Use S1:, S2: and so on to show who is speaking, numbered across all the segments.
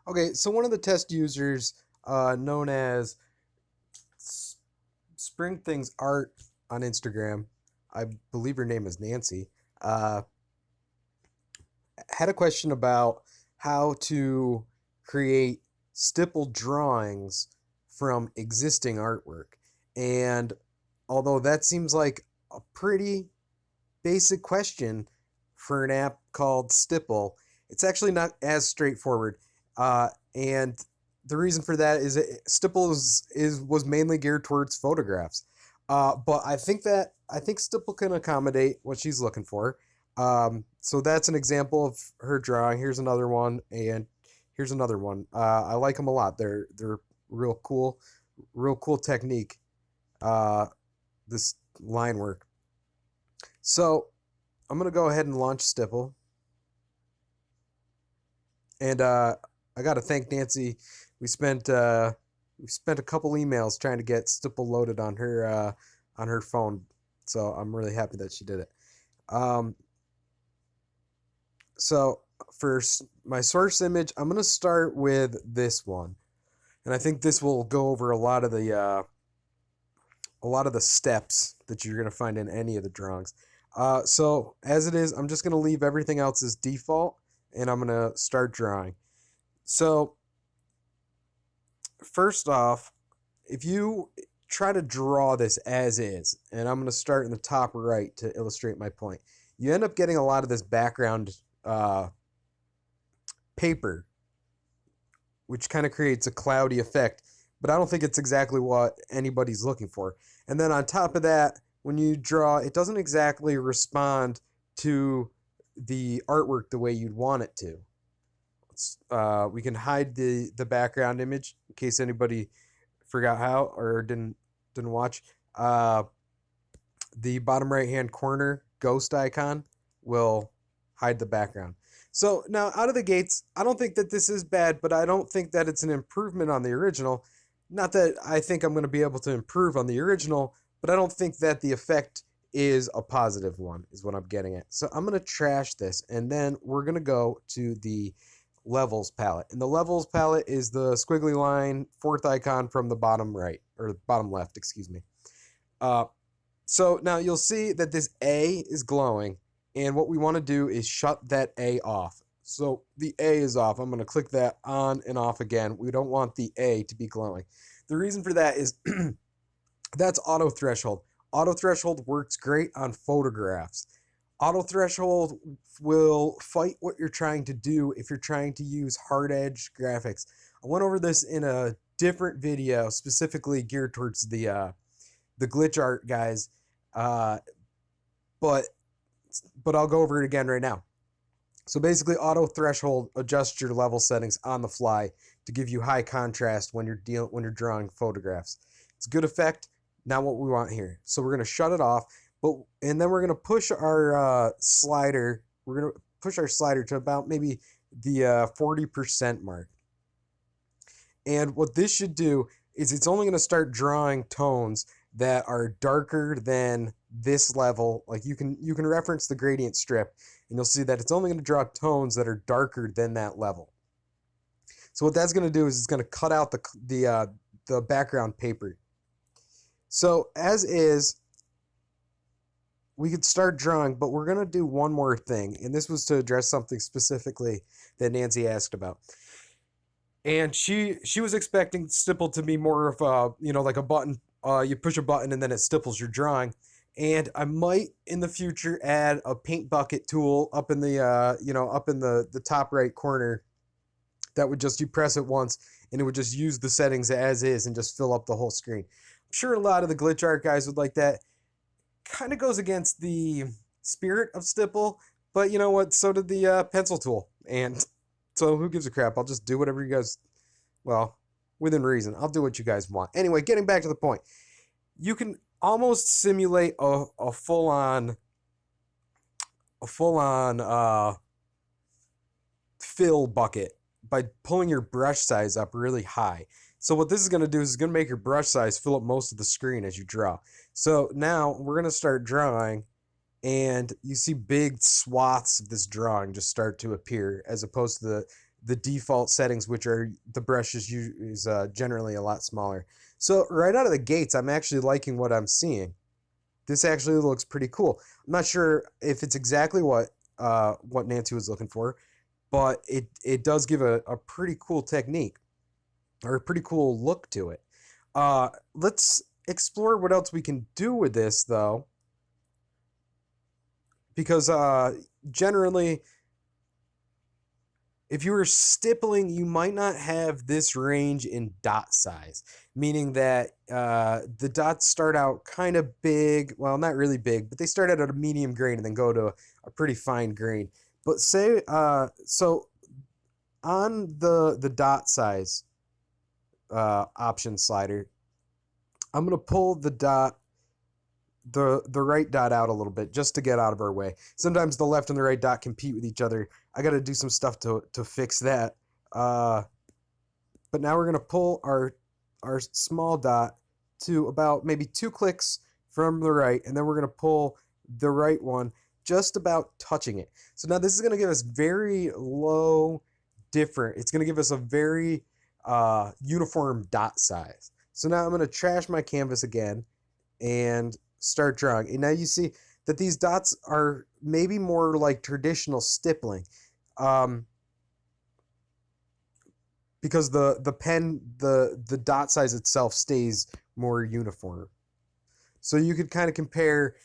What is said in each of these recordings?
S1: Okay, so one of the test users, known as Spring Things Art on Instagram, I believe her name is Nancy, uh, had a question about how to create stipple drawings from existing artwork. And although that seems like a pretty basic question for an app called Stipple, it's actually not as straightforward. And the reason for that is Stipple was mainly geared towards photographs. But I think Stipple can accommodate what she's looking for. So that's an example of her drawing. Here's another one, and here's another one. I like them a lot. They're real cool technique. Uh, this line work. So I'm gonna go ahead and launch Stipple, and I gotta thank Nancy. We spent uh, we spent a couple emails trying to get Stipple loaded on her phone, so I'm really happy that she did it. Um, so for my source image, I'm gonna start with this one, and I think this will go over a lot of the steps that you're gonna find in any of the drawings. So as it is, I'm just gonna leave everything else as default, and I'm gonna start drawing. So first off, if you try to draw this as is, and I'm going to start in the top right to illustrate my point, you end up getting a lot of this background paper, which kind of creates a cloudy effect, but I don't think it's exactly what anybody's looking for. And then on top of that, when you draw, it doesn't exactly respond to the artwork the way you'd want it to. We can hide the background image in case anybody forgot how or didn't watch. The bottom right hand corner ghost icon will hide the background. So now out of the gates, I don't think that this is bad, but I don't think that it's an improvement on the original. Not that I think I'm going to be able to improve on the original, but I don't think that the effect is a positive one, is what I'm getting at. So I'm going to trash this, and then we're going to go to the levels palette. And the levels palette is the squiggly line, fourth icon from the bottom right, or bottom left, excuse me. Uh, so now you'll see that this A is glowing, and what we want to do is shut that A off. So the A is off. I'm going to click that on and off again. We don't want the A to be glowing. The reason for that is that's auto threshold. Auto threshold works great on photographs. Auto threshold will fight what you're trying to do if you're trying to use hard edge graphics. I went over this in a different video specifically geared towards the glitch art guys, uh, but I'll go over it again right now. So basically, auto threshold adjusts your level settings on the fly to give you high contrast when when you're drawing photographs. It's a good effect. Not what we want here. So we're gonna shut it off, and then we're gonna push our slider. We're gonna push our slider to about maybe the 40% mark. And what this should do is it's only going to start drawing tones that are darker than this level. Like you can reference the gradient strip, and you'll see that it's only going to draw tones that are darker than that level. So what that's going to do is it's going to cut out the background paper. So as is, we could start drawing, but we're going to do one more thing, and this was to address something specifically that Nancy asked about. And she was expecting stipple to be more of a, you know, like a button. You push a button and then it stipples your drawing. And I might in the future add a paint bucket tool up in the up in the top right corner that would just, you press it once and it would just use the settings as is and just fill up the whole screen. I'm sure a lot of the glitch art guys would like that. Kind of goes against the spirit of stipple, but you know what? So did the pencil tool, and so who gives a crap? I'll just do whatever you guys, well, within reason. I'll do what you guys want. Anyway, getting back to the point, you can almost simulate a full on fill bucket by pulling your brush size up really high. So what this is going to do is it's going to make your brush size fill up most of the screen as you draw. So now we're going to start drawing, and you see big swaths of this drawing just start to appear, as opposed to the default settings, which are the brush is generally a lot smaller. So right out of the gates, I'm actually liking what I'm seeing. This actually looks pretty cool. I'm not sure if it's exactly what Nancy was looking for, but it does give a pretty cool technique or a pretty cool look to it. Let's explore what else we can do with this though, because generally, if you were stippling, you might not have this range in dot size, meaning that the dots start out kind of big. Well, not really big, but they start out at a medium grain and then go to a pretty fine grain. But say, so on the dot size option slider, I'm going to pull the right dot out a little bit just to get out of our way. Sometimes the left and the right dot compete with each other. I got to do some stuff to fix that. But now we're going to pull our small dot to about maybe 2 clicks from the right, and then we're going to pull the right one just about touching it. So now this is going to give us very low different. It's going to give us a very uniform dot size. So now I'm going to trash my canvas again and start drawing. And now you see that these dots are maybe more like traditional stippling, because the dot size itself stays more uniform. So you could kind of compare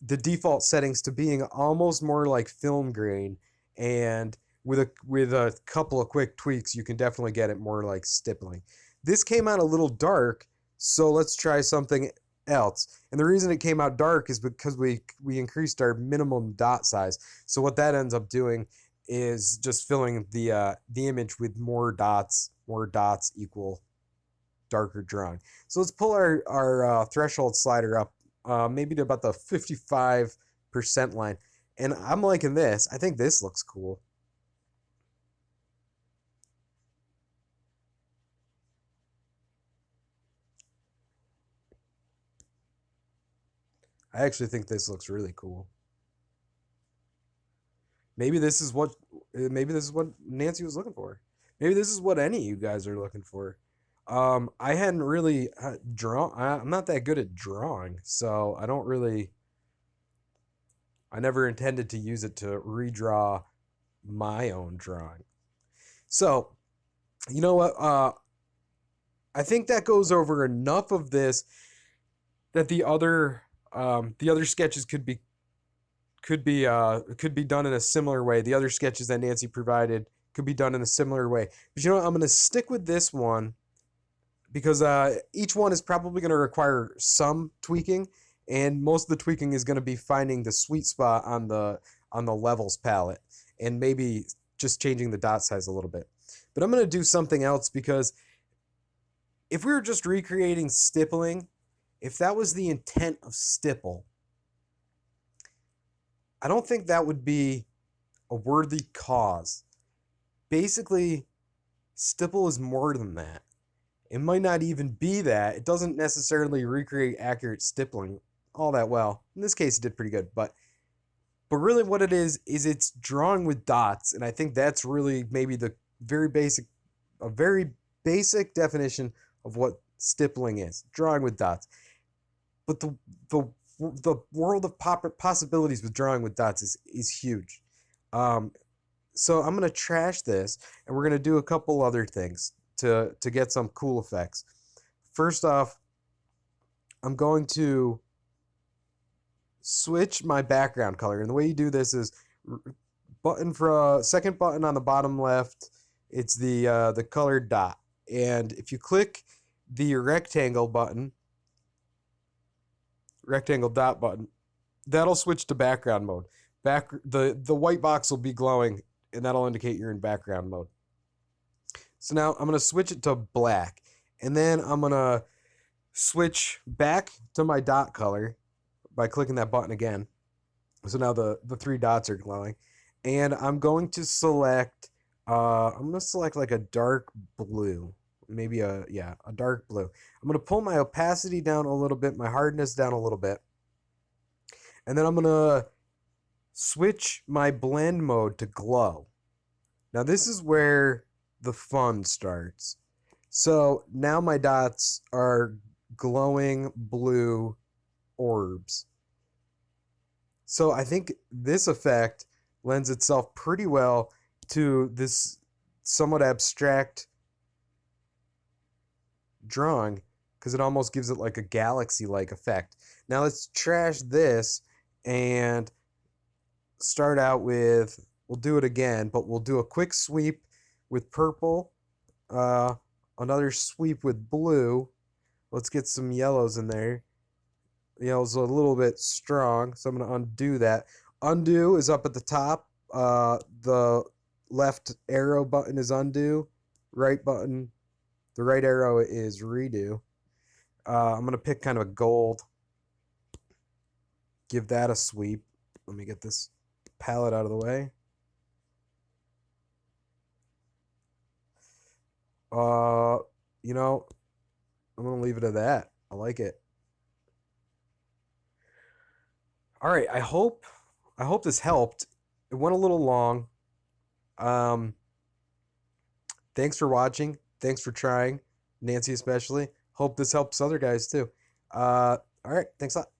S1: the default settings to being almost more like film grain, and with a couple of quick tweaks, you can definitely get it more like stippling. This came out a little dark, so let's try something else. And the reason it came out dark is because we increased our minimum dot size. So what that ends up doing is just filling the image with more dots. More dots equal darker drawing. So let's pull our threshold slider up, maybe to about the 55% line. And I'm liking this. I think this looks cool. I actually think this looks really cool. Maybe this is what Nancy was looking for. Maybe this is what any of you guys are looking for. I hadn't really drawn. I'm not that good at drawing, so I don't really. I never intended to use it to redraw my own drawing. So, you know what? I think that goes over enough of this that the other sketches could be done in a similar way. The other sketches that Nancy provided could be done in a similar way. But you know what? I'm going to stick with this one because each one is probably going to require some tweaking, and most of the tweaking is going to be finding the sweet spot on the levels palette and maybe just changing the dot size a little bit. But I'm going to do something else because if we were just recreating stippling, if that was the intent of stipple, I don't think that would be a worthy cause. Basically, stipple is more than that. It might not even be that. It doesn't necessarily recreate accurate stippling all that well. In this case, it did pretty good, but really what it is it's drawing with dots, and I think that's really maybe the very basic a very basic definition of what stippling is, drawing with dots. But the world of possibilities with drawing with dots is huge. Um, so I'm gonna trash this, and we're gonna do a couple other things to get some cool effects. First off, I'm going to switch my background color, and the way you do this is button for second button on the bottom left. It's the colored dot, and if you click the rectangle dot button, that'll switch to background mode. The white box will be glowing, and that'll indicate you're in background mode. So now I'm gonna switch it to black, and then I'm gonna switch back to my dot color by clicking that button again. So now the 3 dots are glowing, and I'm going to select like a dark blue, maybe a dark blue. I'm gonna pull my opacity down a little bit, my hardness down a little bit, and then I'm gonna switch my blend mode to glow. Now this is where the fun starts. So now my dots are glowing blue orbs. So I think this effect lends itself pretty well to this somewhat abstract drawing because it almost gives it like a galaxy-like effect. Now let's trash this and start out with, we'll do it again, but we'll do a quick sweep with purple, another sweep with blue. Let's get some yellows in there. Yellow's a little bit strong, so I'm going to undo that. Undo is up at the top. The left arrow button is undo. Right button, the right arrow is redo. I'm going to pick kind of a gold. Give that a sweep. Let me get this palette out of the way. You know, I'm going to leave it at that. I like it. All right, I hope this helped. It went a little long. Thanks for watching. Thanks for trying, Nancy especially. Hope this helps other guys too. All right, thanks a lot.